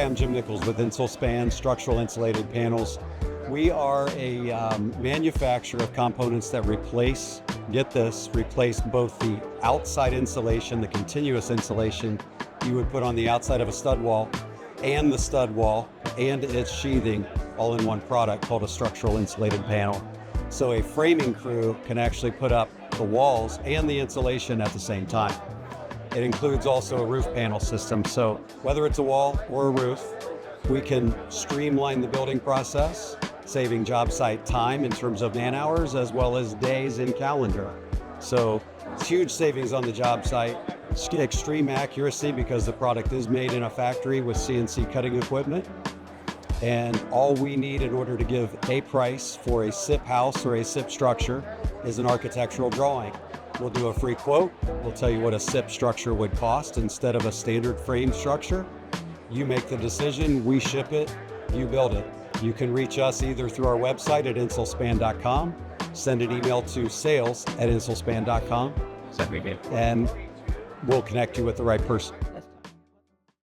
Hi, I'm Jim Nichols with Insulspan Structural Insulated Panels. We are a manufacturer of components that replace both the outside insulation, the continuous insulation you would put on the outside of a stud wall, and the stud wall and its sheathing all in one product called a structural insulated panel. So a framing crew can actually put up the walls and the insulation at the same time. It includes also a roof panel system. So whether it's a wall or a roof, we can streamline the building process, saving job site time in terms of man hours as well as days in calendar. So it's huge savings on the job site, extreme accuracy because the product is made in a factory with CNC cutting equipment. And all we need in order to give a price for a SIP house or a SIP structure is an architectural drawing. We'll do a free quote. We'll tell you what a SIP structure would cost instead of a standard frame structure. You make the decision, we ship it, you build it. You can reach us either through our website at insulspan.com, send an email to sales@insulspan.com, and we'll connect you with the right person.